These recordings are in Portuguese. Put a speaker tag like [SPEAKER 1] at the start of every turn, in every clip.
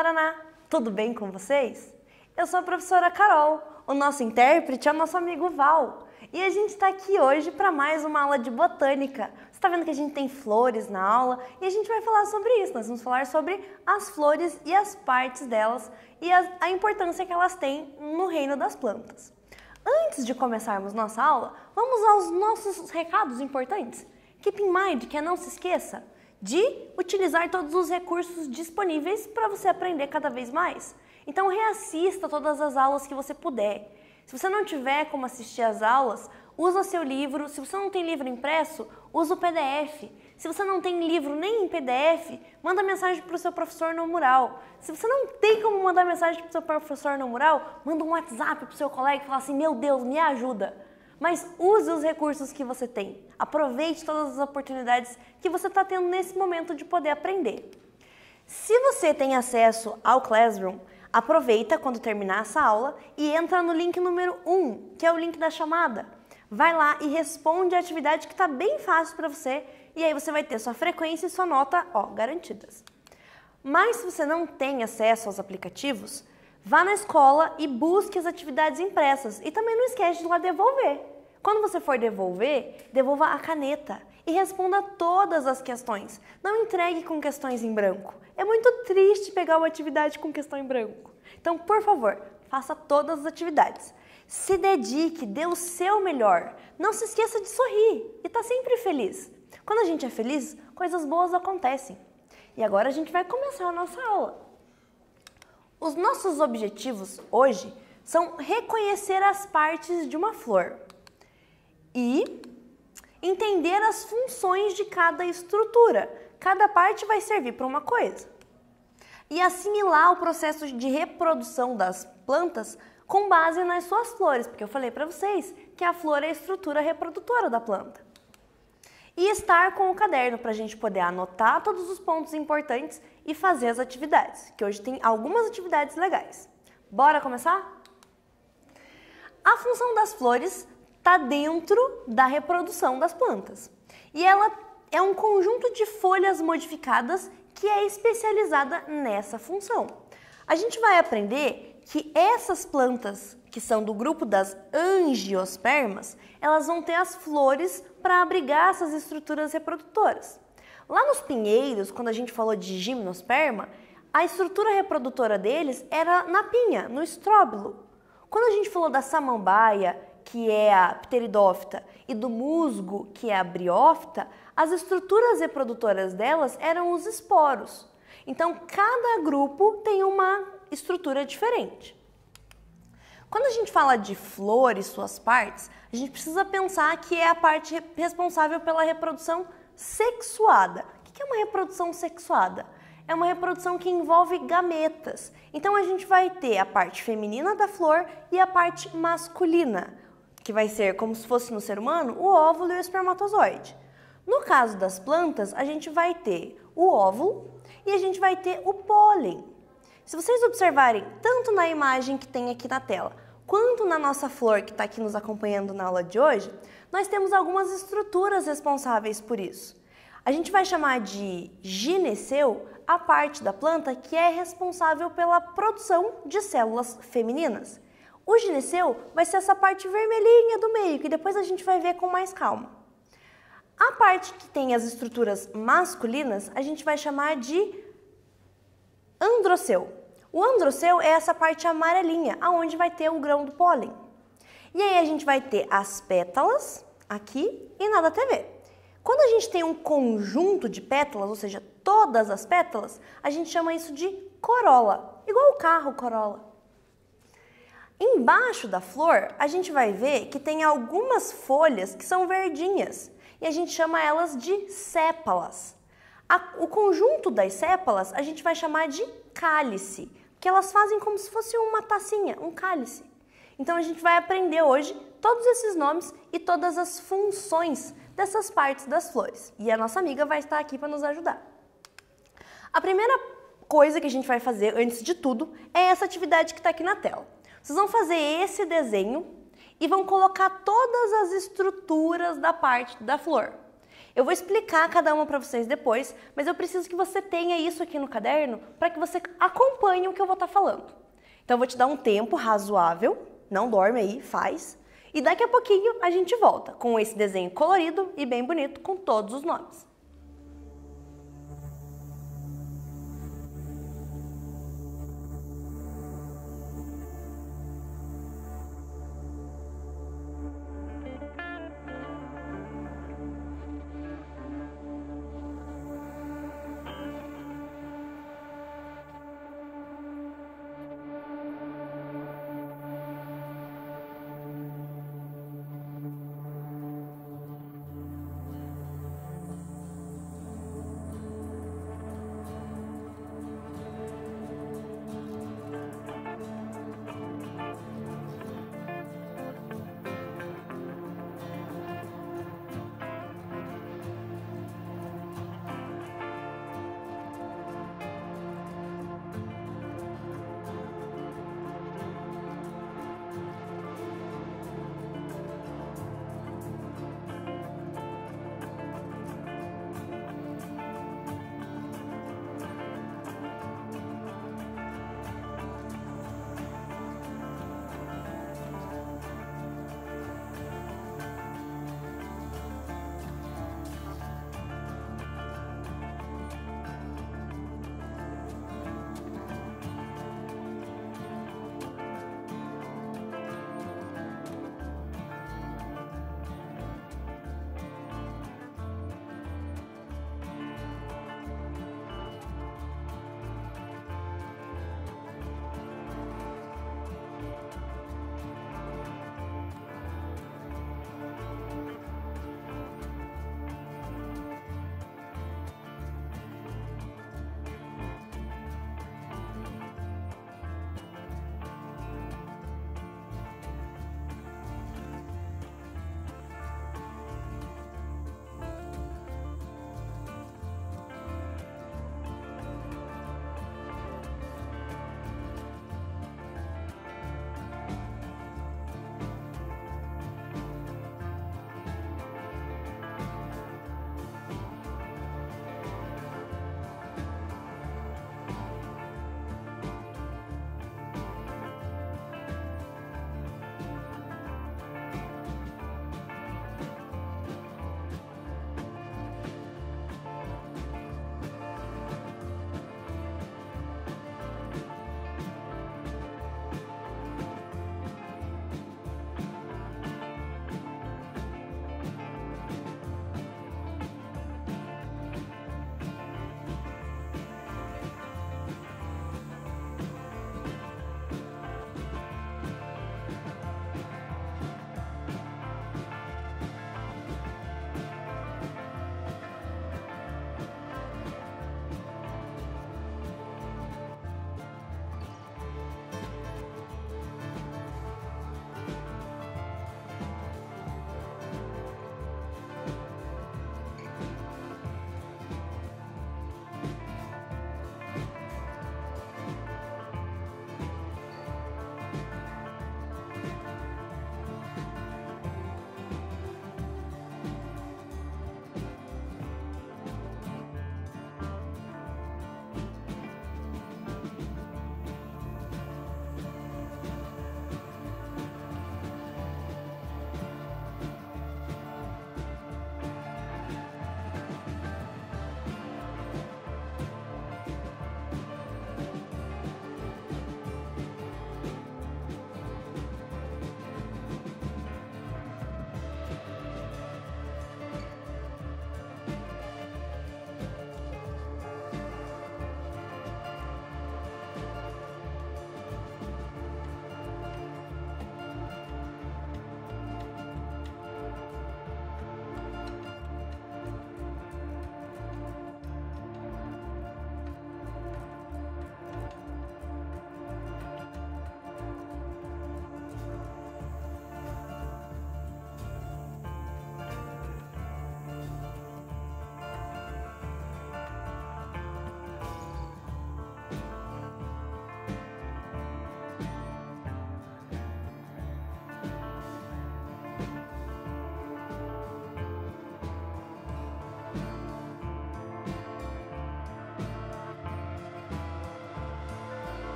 [SPEAKER 1] Paraná! Tudo bem com vocês? Eu sou a professora Carol, o nosso intérprete é o nosso amigo Val. E a gente está aqui hoje para mais uma aula de botânica. Você está vendo que a gente tem flores na aula e a gente vai falar sobre isso. Nós vamos falar sobre as flores e as partes delas e a importância que elas têm no reino das plantas. Antes de começarmos nossa aula, vamos aos nossos recados importantes. Keep in mind, que não se esqueça de utilizar todos os recursos disponíveis para você aprender cada vez mais. Então reassista todas as aulas que você puder. Se você não tiver como assistir às aulas, usa seu livro. Se você não tem livro impresso, usa o PDF. Se você não tem livro nem em PDF, manda mensagem para o seu professor no mural. Se você não tem como mandar mensagem para o seu professor no mural, manda um WhatsApp para o seu colega e fala assim, meu Deus, me ajuda. Mas use os recursos que você tem. Aproveite todas as oportunidades que você está tendo nesse momento de poder aprender. Se você tem acesso ao Classroom, aproveita quando terminar essa aula e entra no link número 1, que é o link da chamada. Vai lá e responde a atividade que está bem fácil para você e aí você vai ter sua frequência e sua nota garantidas. Mas se você não tem acesso aos aplicativos, vá na escola e busque as atividades impressas e também não esquece de lá devolver. Quando você for devolver, devolva a caneta e responda todas as questões. Não entregue com questões em branco. É muito triste pegar uma atividade com questão em branco. Então, por favor, faça todas as atividades. Se dedique, dê o seu melhor. Não se esqueça de sorrir e estar sempre feliz. Quando a gente é feliz, coisas boas acontecem. E agora a gente vai começar a nossa aula. Os nossos objetivos hoje são reconhecer as partes de uma flor e entender as funções de cada estrutura. Cada parte vai servir para uma coisa. E assimilar o processo de reprodução das plantas com base nas suas flores, porque eu falei para vocês que a flor é a estrutura reprodutora da planta. E estar com o caderno para a gente poder anotar todos os pontos importantes e fazer as atividades, que hoje tem algumas atividades legais. Bora começar? A função das flores está dentro da reprodução das plantas. E ela é um conjunto de folhas modificadas que é especializada nessa função. A gente vai aprender que essas plantas, que são do grupo das angiospermas, elas vão ter as flores para abrigar essas estruturas reprodutoras. Lá nos pinheiros, quando a gente falou de gimnosperma, a estrutura reprodutora deles era na pinha, no estróbilo. Quando a gente falou da samambaia, que é a pteridófita, e do musgo, que é a briófita, as estruturas reprodutoras delas eram os esporos. Então, cada grupo tem uma estrutura diferente. Quando a gente fala de flor e suas partes, a gente precisa pensar que é a parte responsável pela reprodução sexuada. O que é uma reprodução sexuada? É uma reprodução que envolve gametas. Então, a gente vai ter a parte feminina da flor e a parte masculina, que vai ser como se fosse no ser humano o óvulo e o espermatozoide. No caso das plantas, a gente vai ter o óvulo e a gente vai ter o pólen. Se vocês observarem, tanto na imagem que tem aqui na tela, quanto na nossa flor que está aqui nos acompanhando na aula de hoje, nós temos algumas estruturas responsáveis por isso. A gente vai chamar de gineceu a parte da planta que é responsável pela produção de células femininas. O gineceu vai ser essa parte vermelhinha do meio, que depois a gente vai ver com mais calma. A parte que tem as estruturas masculinas, a gente vai chamar de androceu. O androceu é essa parte amarelinha, aonde vai ter o grão do pólen. E aí a gente vai ter as pétalas aqui e nada a ver. Quando a gente tem um conjunto de pétalas, ou seja, todas as pétalas, a gente chama isso de corola, igual o carro Corolla. Embaixo da flor, a gente vai ver que tem algumas folhas que são verdinhas e a gente chama elas de sépalas. O conjunto das sépalas a gente vai chamar de cálice, que elas fazem como se fosse uma tacinha, um cálice. Então a gente vai aprender hoje todos esses nomes e todas as funções dessas partes das flores. E a nossa amiga vai estar aqui para nos ajudar. A primeira coisa que a gente vai fazer, antes de tudo, é essa atividade que está aqui na tela. Vocês vão fazer esse desenho e vão colocar todas as estruturas da parte da flor. Eu vou explicar cada uma para vocês depois, mas eu preciso que você tenha isso aqui no caderno para que você acompanhe o que eu vou estar falando. Então eu vou te dar um tempo razoável, não dorme aí, faz. E daqui a pouquinho a gente volta com esse desenho colorido e bem bonito com todos os nomes.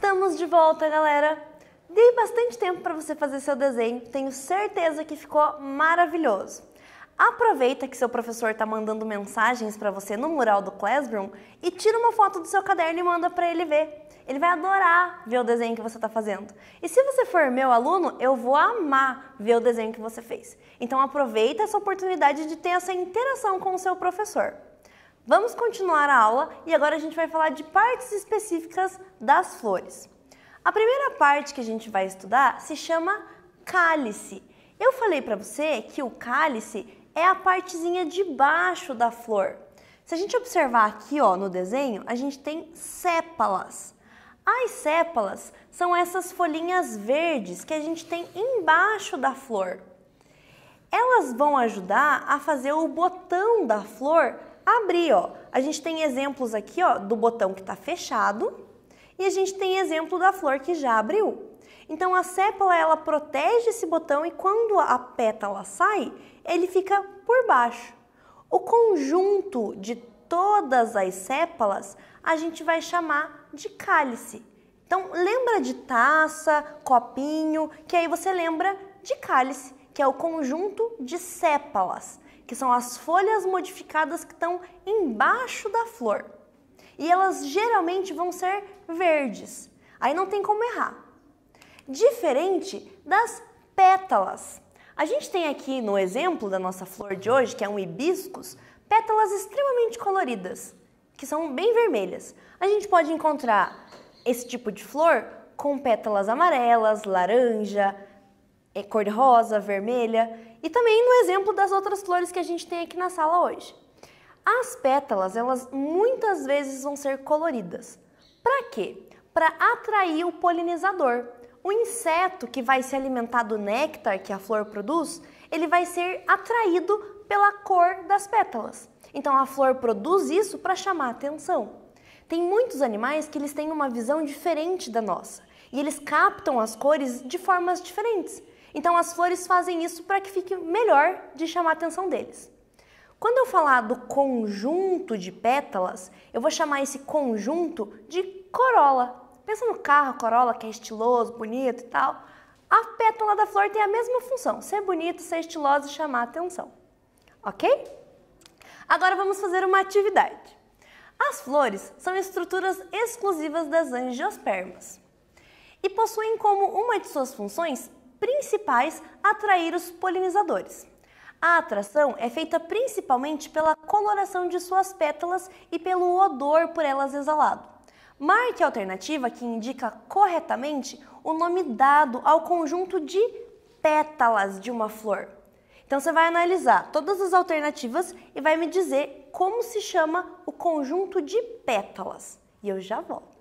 [SPEAKER 1] Estamos de volta, galera! Dei bastante tempo para você fazer seu desenho, tenho certeza que ficou maravilhoso. Aproveita que seu professor está mandando mensagens para você no mural do Classroom e tira uma foto do seu caderno e manda para ele ver. Ele vai adorar ver o desenho que você está fazendo. E se você for meu aluno, eu vou amar ver o desenho que você fez. Então aproveita essa oportunidade de ter essa interação com o seu professor. Vamos continuar a aula e agora a gente vai falar de partes específicas das flores. A primeira parte que a gente vai estudar se chama cálice. Eu falei para você que o cálice é a partezinha de baixo da flor. Se a gente observar aqui, ó, no desenho, a gente tem sépalas. As sépalas são essas folhinhas verdes que a gente tem embaixo da flor. Elas vão ajudar a fazer o botão da flor abrir, ó. A gente tem exemplos aqui, ó, do botão que está fechado e a gente tem exemplo da flor que já abriu. Então a sépala, ela protege esse botão e quando a pétala sai, ele fica por baixo. O conjunto de todas as sépalas a gente vai chamar de cálice. Então lembra de taça, copinho, que aí você lembra de cálice, que é o conjunto de sépalas, que são as folhas modificadas que estão embaixo da flor. E elas geralmente vão ser verdes, aí não tem como errar. Diferente das pétalas. A gente tem aqui no exemplo da nossa flor de hoje, que é um hibiscus, pétalas extremamente coloridas, que são bem vermelhas. A gente pode encontrar esse tipo de flor com pétalas amarelas, laranja, cor-de-rosa, vermelha e também no exemplo das outras flores que a gente tem aqui na sala hoje. As pétalas, elas muitas vezes vão ser coloridas. Para quê? Para atrair o polinizador. O inseto que vai se alimentar do néctar que a flor produz, ele vai ser atraído pela cor das pétalas. Então a flor produz isso para chamar a atenção. Tem muitos animais que eles têm uma visão diferente da nossa e eles captam as cores de formas diferentes. Então as flores fazem isso para que fique melhor de chamar a atenção deles. Quando eu falar do conjunto de pétalas, eu vou chamar esse conjunto de corola. Pensa no carro Corolla, que é estiloso, bonito e tal. A pétala da flor tem a mesma função, ser bonito, ser estiloso e chamar a atenção. Ok? Agora vamos fazer uma atividade. As flores são estruturas exclusivas das angiospermas e possuem como uma de suas funções principais atrair os polinizadores. A atração é feita principalmente pela coloração de suas pétalas e pelo odor por elas exalado. Marque a alternativa que indica corretamente o nome dado ao conjunto de pétalas de uma flor. Então você vai analisar todas as alternativas e vai me dizer como se chama o conjunto de pétalas. E eu já volto.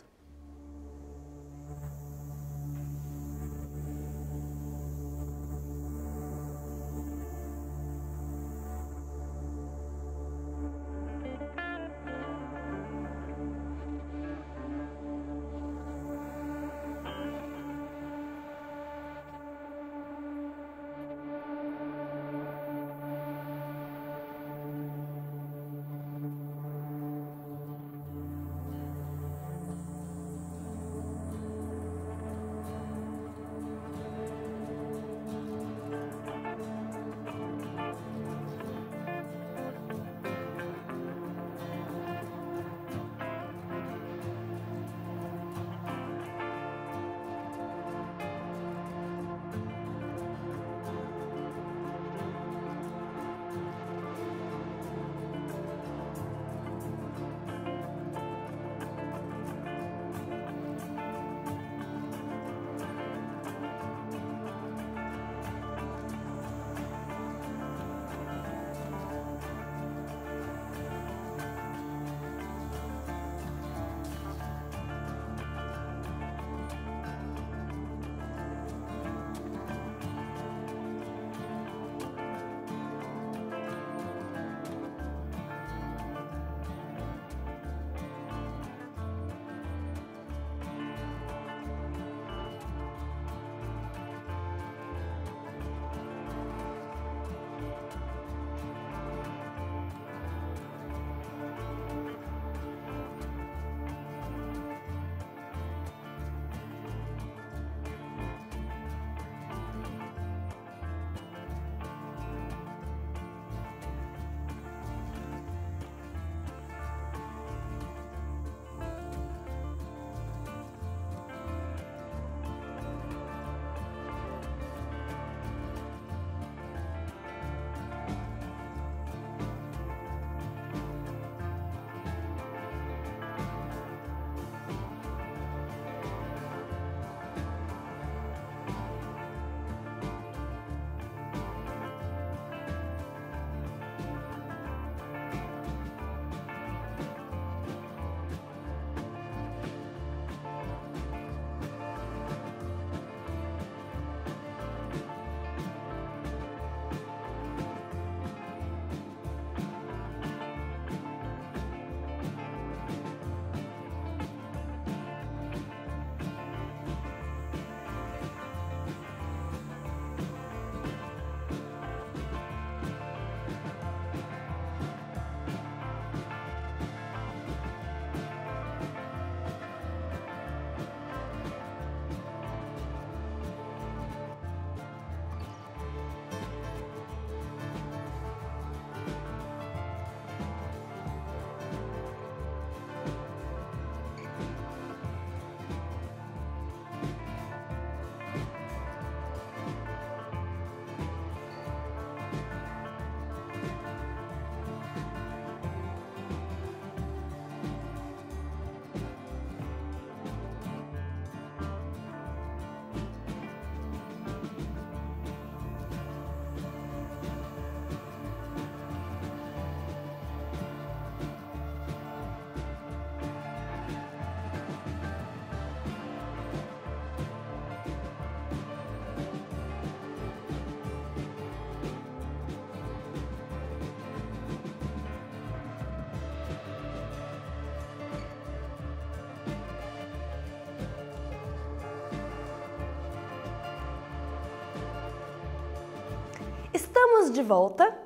[SPEAKER 1] Estamos de volta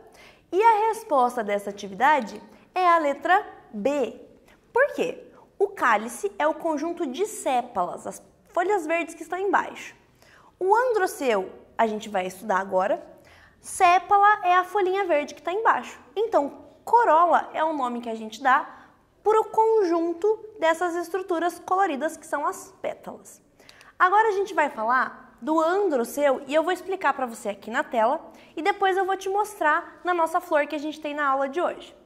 [SPEAKER 1] e a resposta dessa atividade é a letra B. Por quê? O cálice é o conjunto de sépalas, as folhas verdes que estão embaixo. O androceu a gente vai estudar agora. Sépala é a folhinha verde que está embaixo. Então, corola é o nome que a gente dá para o conjunto dessas estruturas coloridas que são as pétalas. Agora a gente vai falar do androceu e eu vou explicar para você aqui na tela e depois eu vou te mostrar na nossa flor que a gente tem na aula de hoje.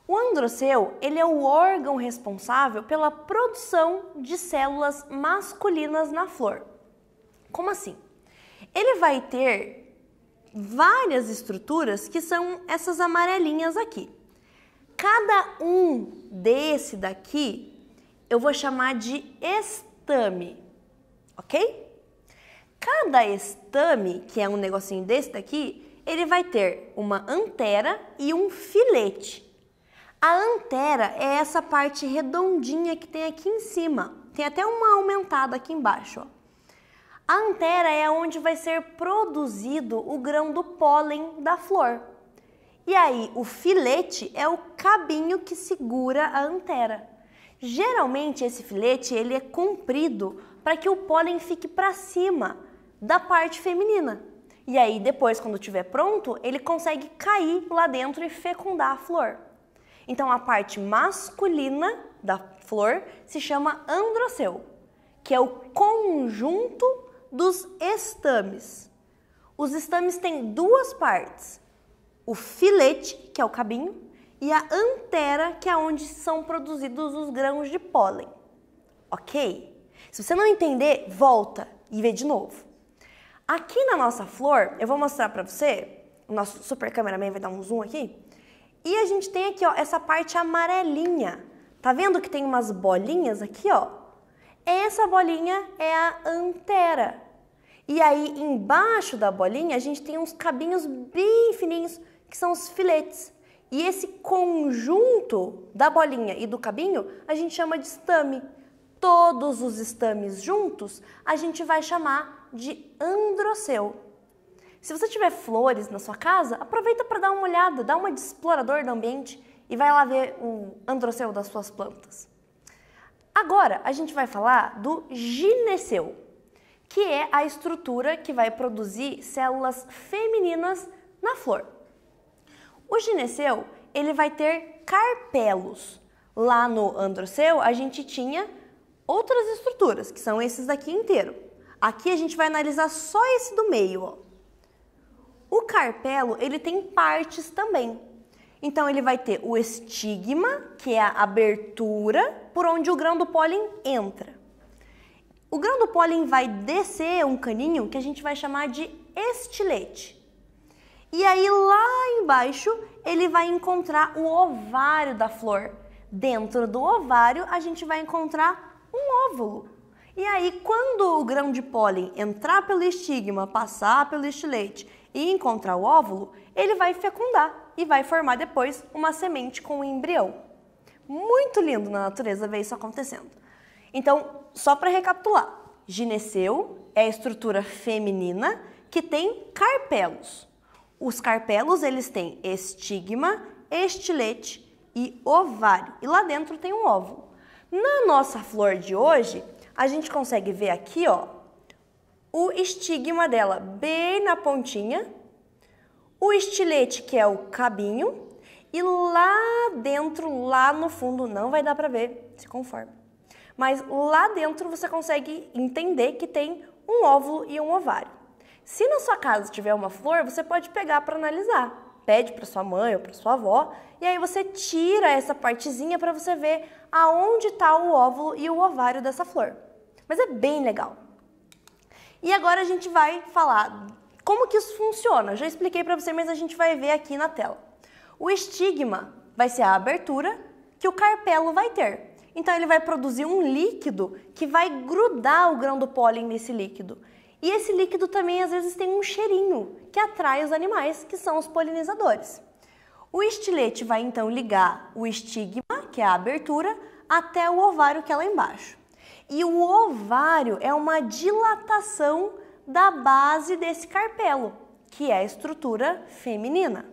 [SPEAKER 1] O androceu, ele é o órgão responsável pela produção de células masculinas na flor. Como assim? Ele vai ter várias estruturas que são essas amarelinhas aqui. Cada um desse daqui eu vou chamar de estame, ok? Cada estame, que é um negocinho desse daqui, ele vai ter uma antera e um filete. A antera é essa parte redondinha que tem aqui em cima. Tem até uma aumentada aqui embaixo, ó. A antera é onde vai ser produzido o grão do pólen da flor. E aí, o filete é o cabinho que segura a antera. Geralmente, esse filete ele é comprido para que o pólen fique para cima da parte feminina. E aí, depois, quando estiver pronto, ele consegue cair lá dentro e fecundar a flor. Então, a parte masculina da flor se chama androceu, que é o conjunto dos estames. Os estames têm duas partes, o filete, que é o cabinho, e a antera, que é onde são produzidos os grãos de pólen. Ok? Se você não entender, volta e vê de novo. Aqui na nossa flor, eu vou mostrar para você, o nosso super cameraman vai dar um zoom aqui, e a gente tem aqui, ó, essa parte amarelinha. Tá vendo que tem umas bolinhas aqui, ó? Essa bolinha é a antera. E aí, embaixo da bolinha, a gente tem uns cabinhos bem fininhos, que são os filetes. E esse conjunto da bolinha e do cabinho, a gente chama de estame. Todos os estames juntos, a gente vai chamar de androceu. Se você tiver flores na sua casa, aproveita para dar uma olhada, dá uma de explorador do ambiente e vai lá ver o androceu das suas plantas. Agora, a gente vai falar do gineceu, que é a estrutura que vai produzir células femininas na flor. O gineceu, ele vai ter carpelos. Lá no androceu, a gente tinha outras estruturas, que são esses daqui inteiro. Aqui a gente vai analisar só esse do meio, ó. O carpelo, ele tem partes também. Então, ele vai ter o estigma, que é a abertura por onde o grão do pólen entra. O grão do pólen vai descer um caninho que a gente vai chamar de estilete. E aí, lá embaixo, ele vai encontrar o ovário da flor. Dentro do ovário, a gente vai encontrar um óvulo. E aí, quando o grão de pólen entrar pelo estigma, passar pelo estilete e encontrar o óvulo, ele vai fecundar e vai formar depois uma semente com um embrião. Muito lindo na natureza ver isso acontecendo. Então, só para recapitular, gineceu é a estrutura feminina que tem carpelos. Os carpelos, eles têm estigma, estilete e ovário. E lá dentro tem um óvulo. Na nossa flor de hoje, a gente consegue ver aqui, ó, o estigma dela bem na pontinha, o estilete, que é o cabinho, e lá dentro, lá no fundo, não vai dar para ver, se conforme. Mas lá dentro você consegue entender que tem um óvulo e um ovário. Se na sua casa tiver uma flor, você pode pegar para analisar. Pede para sua mãe ou para sua avó, e aí você tira essa partezinha para você ver aonde está o óvulo e o ovário dessa flor. Mas é bem legal. E agora a gente vai falar como que isso funciona. Eu já expliquei para você, mas a gente vai ver aqui na tela. O estigma vai ser a abertura que o carpelo vai ter. Então ele vai produzir um líquido que vai grudar o grão do pólen nesse líquido. E esse líquido também às vezes tem um cheirinho que atrai os animais, que são os polinizadores. O estilete vai então ligar o estigma, que é a abertura, até o ovário que é lá embaixo. E o ovário é uma dilatação da base desse carpelo, que é a estrutura feminina.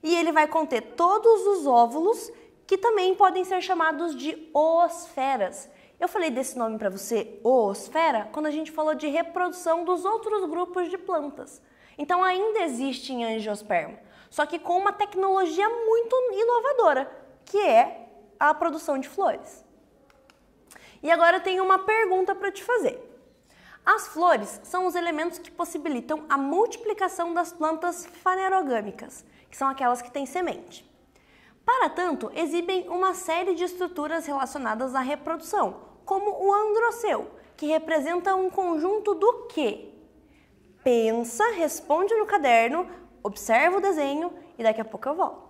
[SPEAKER 1] E ele vai conter todos os óvulos, que também podem ser chamados de oosferas. Eu falei desse nome para você, oosfera, quando a gente falou de reprodução dos outros grupos de plantas. Então ainda existe em angiosperma, só que com uma tecnologia muito inovadora, que é a produção de flores. E agora eu tenho uma pergunta para te fazer. As flores são os elementos que possibilitam a multiplicação das plantas fanerogâmicas, que são aquelas que têm semente. Para tanto, exibem uma série de estruturas relacionadas à reprodução, como o androceu, que representa um conjunto do quê? Pensa, responde no caderno, observa o desenho e daqui a pouco eu volto.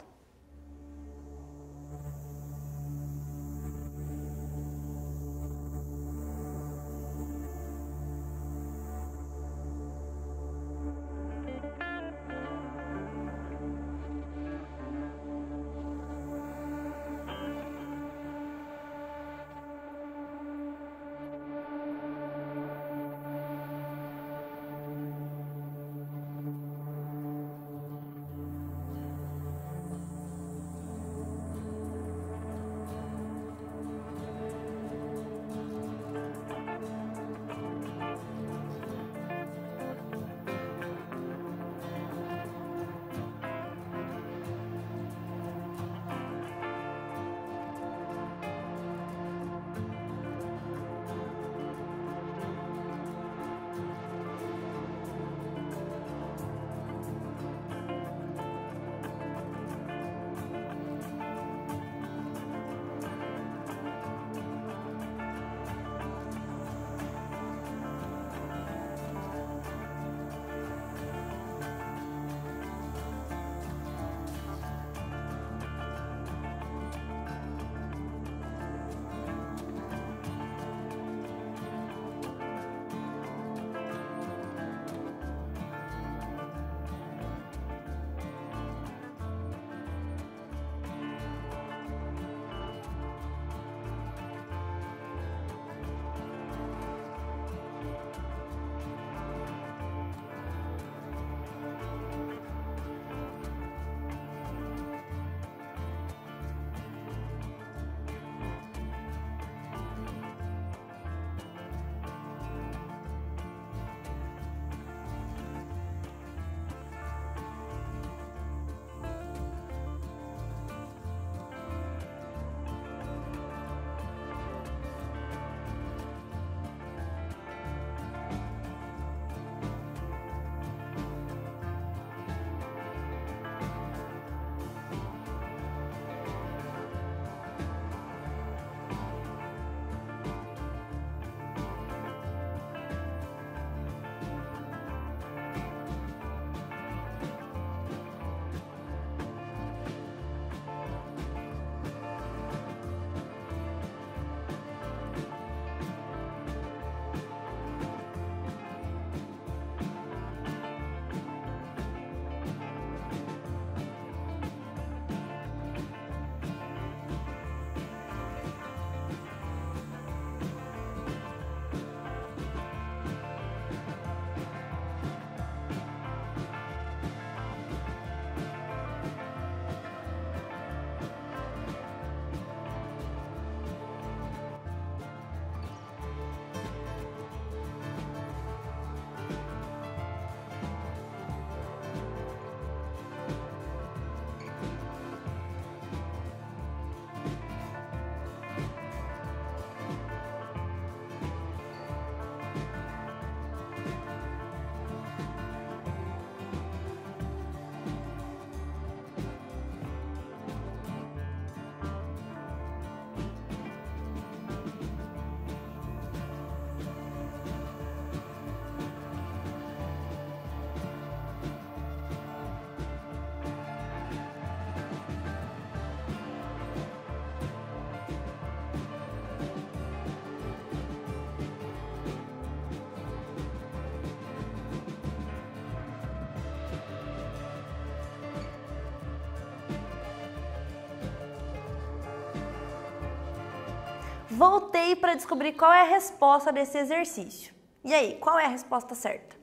[SPEAKER 1] Voltei para descobrir qual é a resposta desse exercício. E aí, qual é a resposta certa?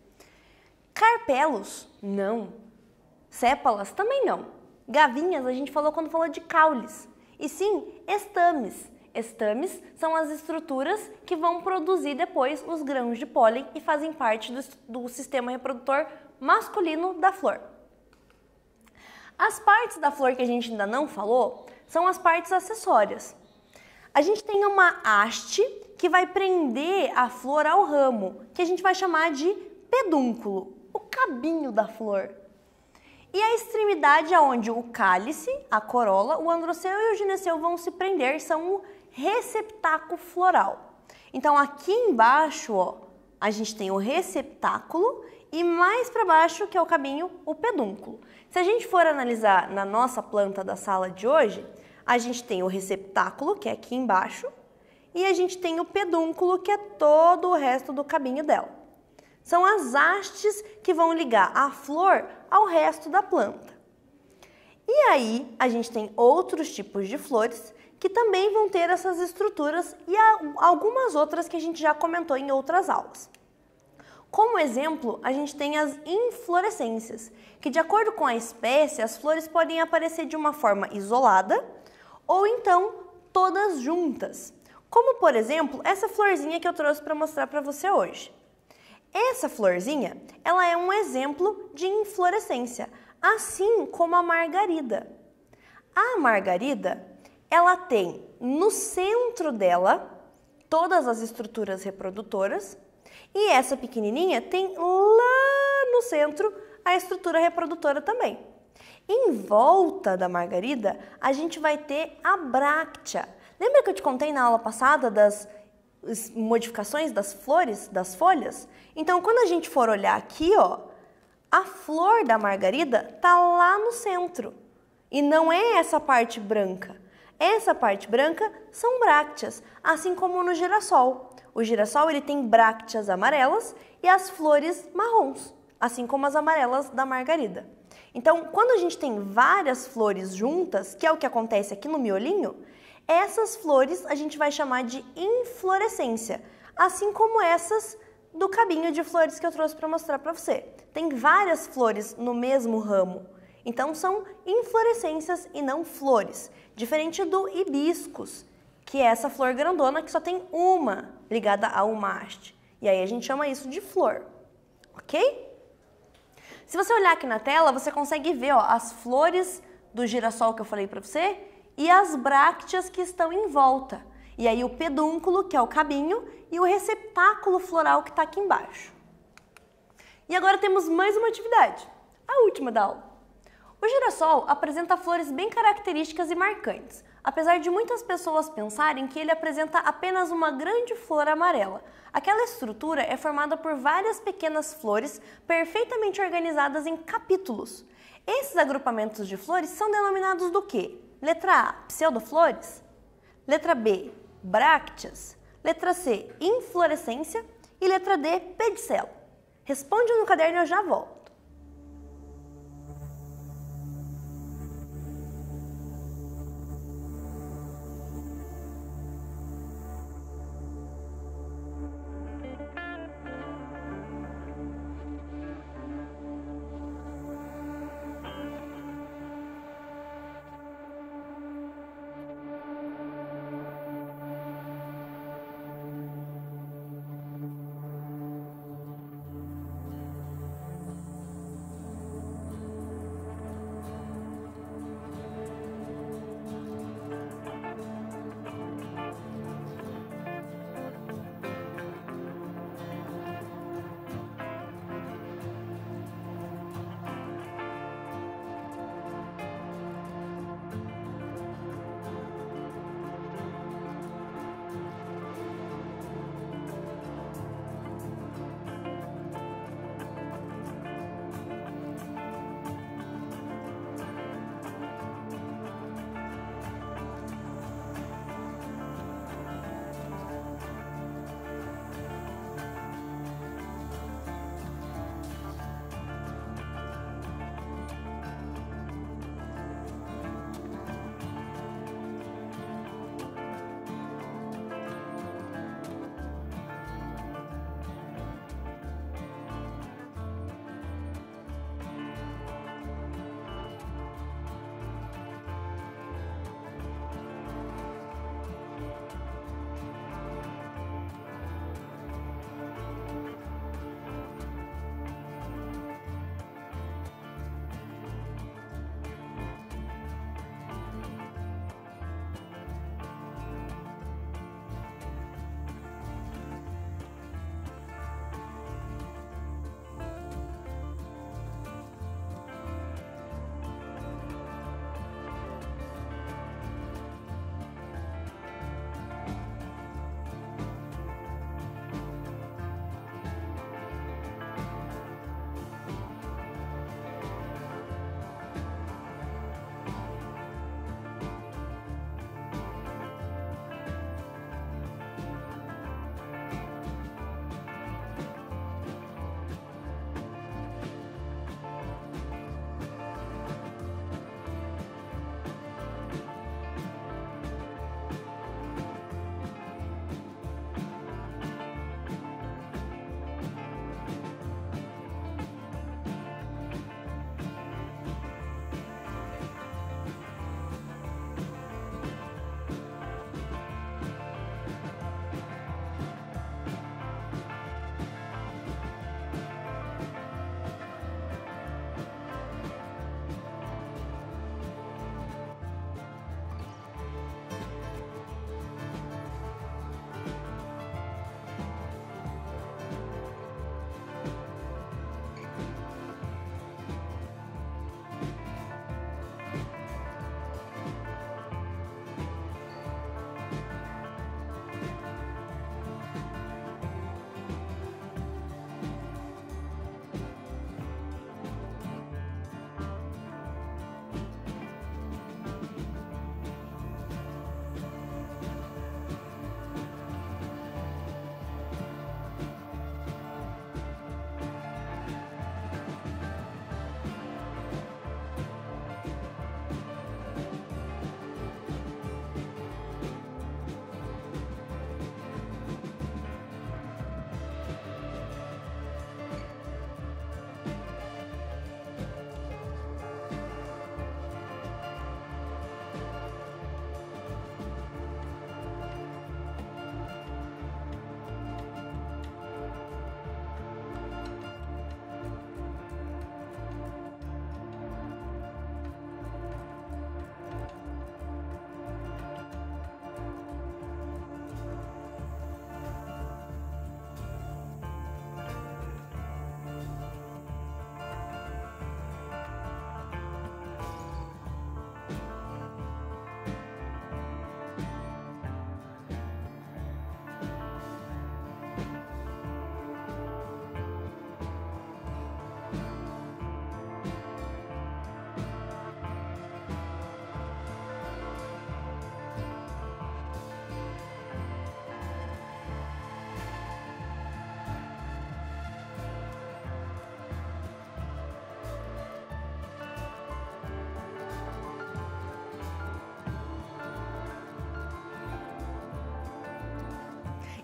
[SPEAKER 1] Carpelos? Não. Sépalas? Também não. Gavinhas a gente falou quando falou de caules. E sim, estames. Estames são as estruturas que vão produzir depois os grãos de pólen e fazem parte do sistema reprodutor masculino da flor. As partes da flor que a gente ainda não falou são as partes acessórias. A gente tem uma haste que vai prender a flor ao ramo, que a gente vai chamar de pedúnculo, o cabinho da flor. E a extremidade aonde o cálice, a corola, o androceu e o gineceu vão se prender são o receptáculo floral. Então aqui embaixo, ó, a gente tem o receptáculo e mais para baixo, que é o cabinho, o pedúnculo. Se a gente for analisar na nossa planta da sala de hoje, a gente tem o receptáculo, que é aqui embaixo, e a gente tem o pedúnculo, que é todo o resto do cabinho dela. São as hastes que vão ligar a flor ao resto da planta. E aí, a gente tem outros tipos de flores que também vão ter essas estruturas e algumas outras que a gente já comentou em outras aulas. Como exemplo, a gente tem as inflorescências, que de acordo com a espécie, as flores podem aparecer de uma forma isolada ou então todas juntas. Como, por exemplo, essa florzinha que eu trouxe para mostrar para você hoje. Essa florzinha, ela é um exemplo de inflorescência, assim como a margarida. A margarida, ela tem no centro dela todas as estruturas reprodutoras e essa pequenininha tem lá no centro a estrutura reprodutora também. Em volta da margarida, a gente vai ter a bráctea. Lembra que eu te contei na aula passada das modificações das flores, das folhas? Então, quando a gente for olhar aqui, ó, a flor da margarida tá lá no centro. E não é essa parte branca. Essa parte branca são brácteas, assim como no girassol. O girassol ele tem brácteas amarelas e as flores marrons, assim como as amarelas da margarida. Então, quando a gente tem várias flores juntas, que é o que acontece aqui no miolinho, essas flores a gente vai chamar de inflorescência, assim como essas do cabinho de flores que eu trouxe para mostrar para você. Tem várias flores no mesmo ramo, então são inflorescências e não flores, diferente do hibiscus, que é essa flor grandona que só tem uma ligada a uma haste. E aí a gente chama isso de flor, ok? Se você olhar aqui na tela, você consegue ver ó, as flores do girassol que eu falei para você e as brácteas que estão em volta. E aí o pedúnculo, que é o cabinho, e o receptáculo floral que está aqui embaixo. E agora temos mais uma atividade, a última da aula. O girassol apresenta flores bem características e marcantes, apesar de muitas pessoas pensarem que ele apresenta apenas uma grande flor amarela. Aquela estrutura é formada por várias pequenas flores perfeitamente organizadas em capítulos. Esses agrupamentos de flores são denominados do quê? Letra A, pseudoflores. Letra B, brácteas. Letra C, inflorescência. E letra D, pedicelo. Responde no caderno e eu já volto.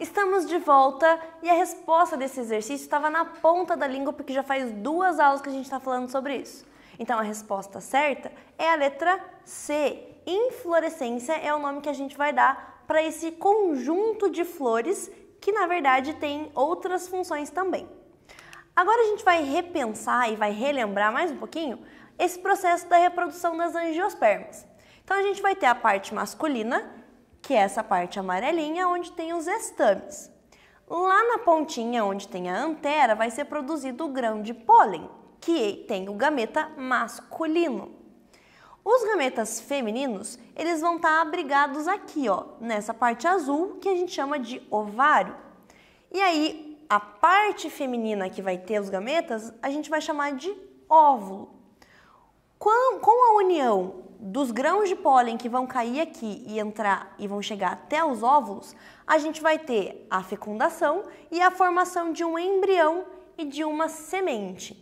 [SPEAKER 1] Estamos de volta e a resposta desse exercício estava na ponta da língua porque já faz 2 aulas que a gente está falando sobre isso. Então a resposta certa é a letra C. Inflorescência é o nome que a gente vai dar para esse conjunto de flores que na verdade tem outras funções também. Agora a gente vai repensar e vai relembrar mais um pouquinho esse processo da reprodução das angiospermas. Então a gente vai ter a parte masculina, que é essa parte amarelinha, onde tem os estames. Lá na pontinha, onde tem a antera, vai ser produzido o grão de pólen, que tem o gameta masculino. Os gametas femininos, eles vão estar abrigados aqui, ó, nessa parte azul, que a gente chama de ovário. E aí, a parte feminina que vai ter os gametas, a gente vai chamar de óvulo. Com a união dos grãos de pólen que vão cair aqui e entrar e vão chegar até os óvulos, a gente vai ter a fecundação e a formação de um embrião e de uma semente.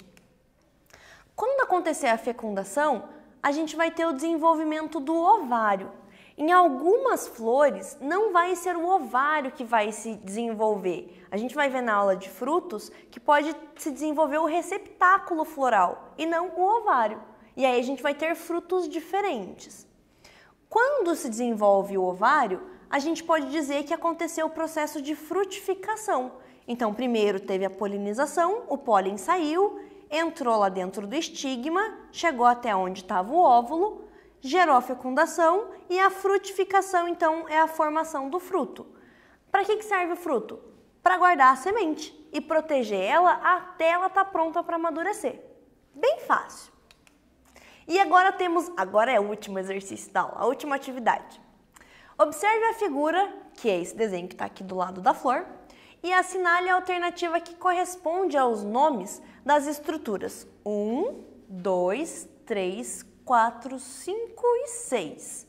[SPEAKER 1] Quando acontecer a fecundação, a gente vai ter o desenvolvimento do ovário. Em algumas flores, não vai ser o ovário que vai se desenvolver. A gente vai ver na aula de frutos que pode se desenvolver o receptáculo floral e não o ovário. E aí a gente vai ter frutos diferentes. Quando se desenvolve o ovário, a gente pode dizer que aconteceu o processo de frutificação. Então, primeiro teve a polinização, o pólen saiu, entrou lá dentro do estigma, chegou até onde estava o óvulo, gerou a fecundação e a frutificação, então, é a formação do fruto. Para que serve o fruto? Para guardar a semente e proteger ela até ela estar pronta para amadurecer. Bem fácil. E agora é o último exercício da aula, a última atividade. Observe a figura, que é esse desenho que está aqui do lado da flor, e assinale a alternativa que corresponde aos nomes das estruturas 1, 2, 3, 4, 5 e 6.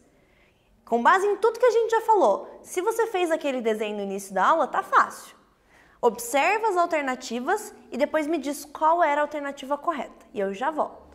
[SPEAKER 1] Com base em tudo que a gente já falou, se você fez aquele desenho no início da aula, tá fácil. Observe as alternativas e depois me diz qual era a alternativa correta. E eu já volto.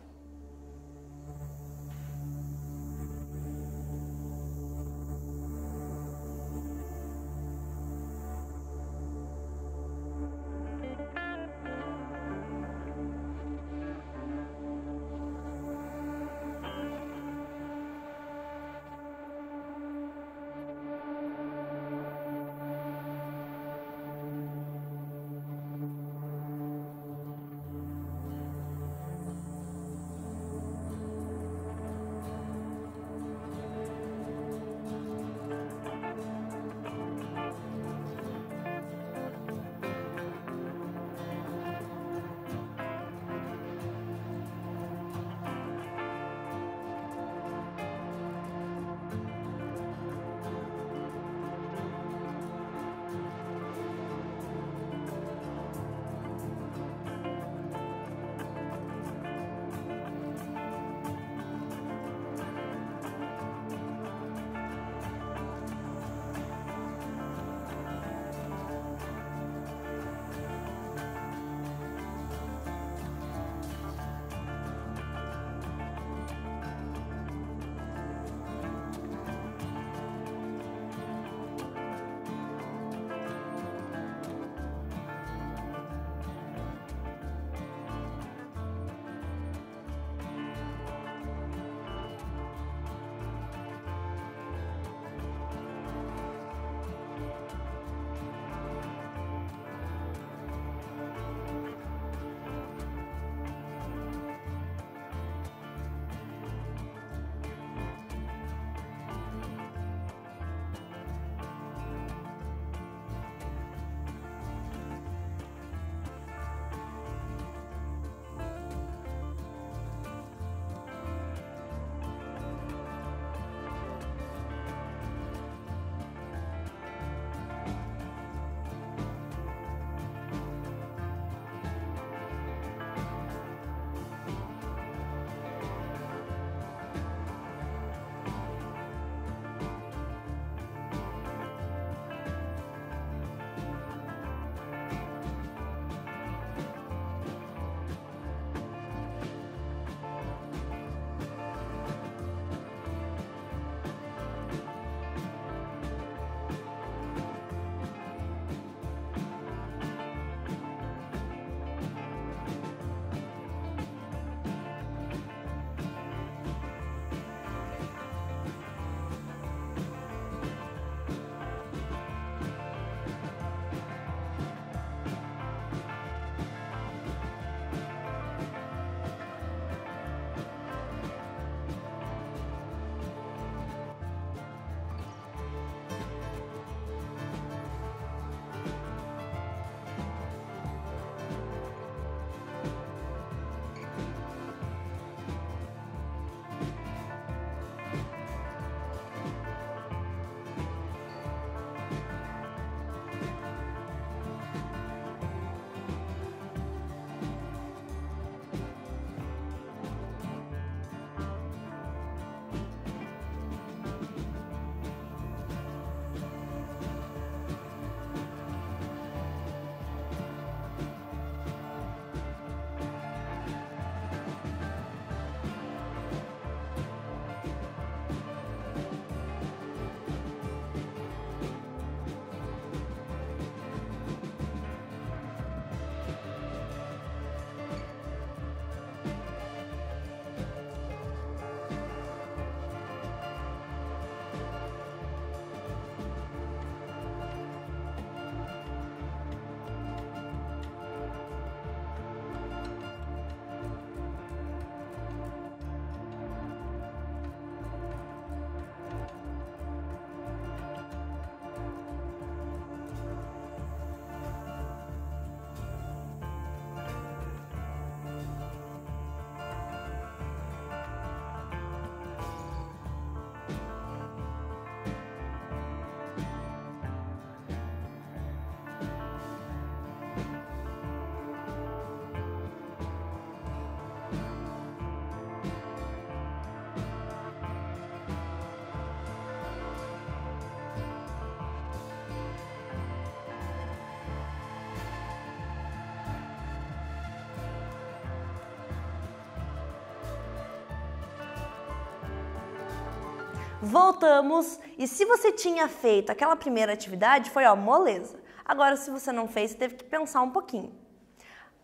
[SPEAKER 1] Voltamos! E se você tinha feito aquela primeira atividade, foi moleza. Agora, se você não fez, você teve que pensar um pouquinho.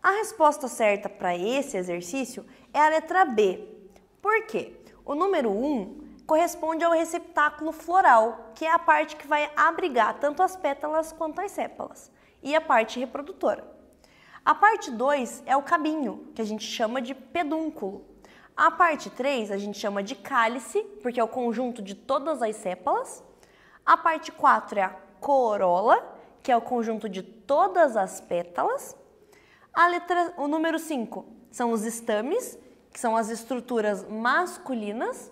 [SPEAKER 1] A resposta certa para esse exercício é a letra B. Por quê? O número 1 corresponde ao receptáculo floral, que é a parte que vai abrigar tanto as pétalas quanto as sépalas, e a parte reprodutora. A parte 2 é o cabinho, que a gente chama de pedúnculo. A parte 3 a gente chama de cálice, porque é o conjunto de todas as sépalas. A parte 4 é a corola, que é o conjunto de todas as pétalas. O número 5 são os estames, que são as estruturas masculinas.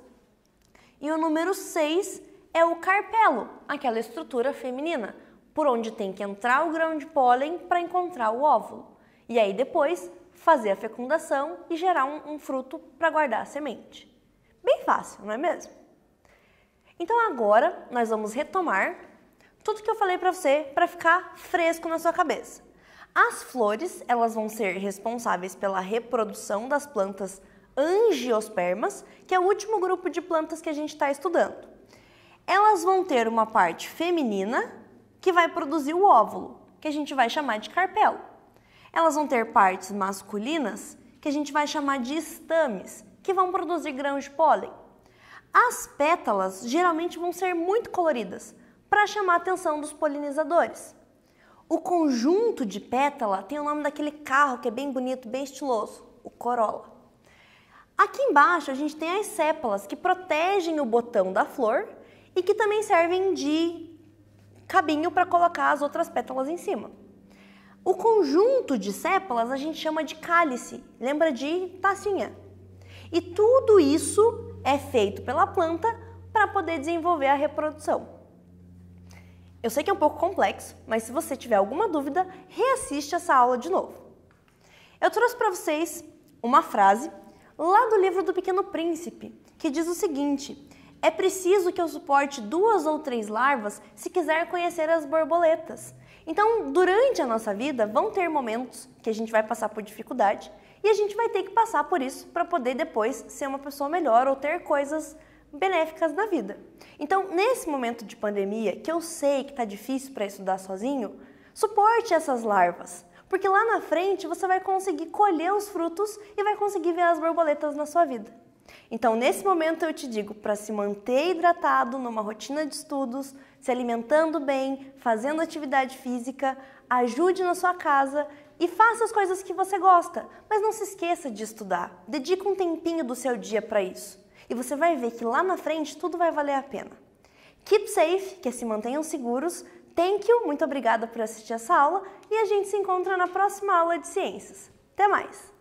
[SPEAKER 1] E o número 6 é o carpelo, aquela estrutura feminina, por onde tem que entrar o grão de pólen para encontrar o óvulo. E aí depois fazer a fecundação e gerar um fruto para guardar a semente. Bem fácil, não é mesmo? Então agora nós vamos retomar tudo que eu falei para você para ficar fresco na sua cabeça. As flores, elas vão ser responsáveis pela reprodução das plantas angiospermas, que é o último grupo de plantas que a gente está estudando. Elas vão ter uma parte feminina que vai produzir o óvulo, que a gente vai chamar de carpelo. Elas vão ter partes masculinas, que a gente vai chamar de estames, que vão produzir grãos de pólen. As pétalas geralmente vão ser muito coloridas, para chamar a atenção dos polinizadores. O conjunto de pétala tem o nome daquele carro que é bem bonito, bem estiloso, o corola. Aqui embaixo a gente tem as sépalas, que protegem o botão da flor e que também servem de cabinho para colocar as outras pétalas em cima. O conjunto de sépalas a gente chama de cálice, lembra de tacinha. E tudo isso é feito pela planta para poder desenvolver a reprodução. Eu sei que é um pouco complexo, mas se você tiver alguma dúvida, reassiste essa aula de novo. Eu trouxe para vocês uma frase lá do livro do Pequeno Príncipe, que diz o seguinte: é preciso que eu suporte 2 ou 3 larvas se quiser conhecer as borboletas. Então, durante a nossa vida, vão ter momentos que a gente vai passar por dificuldade e a gente vai ter que passar por isso para poder depois ser uma pessoa melhor ou ter coisas benéficas na vida. Então, nesse momento de pandemia, que eu sei que está difícil para estudar sozinho, suporte essas larvas, porque lá na frente você vai conseguir colher os frutos e vai conseguir ver as borboletas na sua vida. Então, nesse momento eu te digo para se manter hidratado numa rotina de estudos, se alimentando bem, fazendo atividade física, ajude na sua casa e faça as coisas que você gosta, mas não se esqueça de estudar. Dedique um tempinho do seu dia para isso. E você vai ver que lá na frente tudo vai valer a pena. Keep safe, que se mantenham seguros. Thank you, muito obrigada por assistir essa aula e a gente se encontra na próxima aula de ciências. Até mais!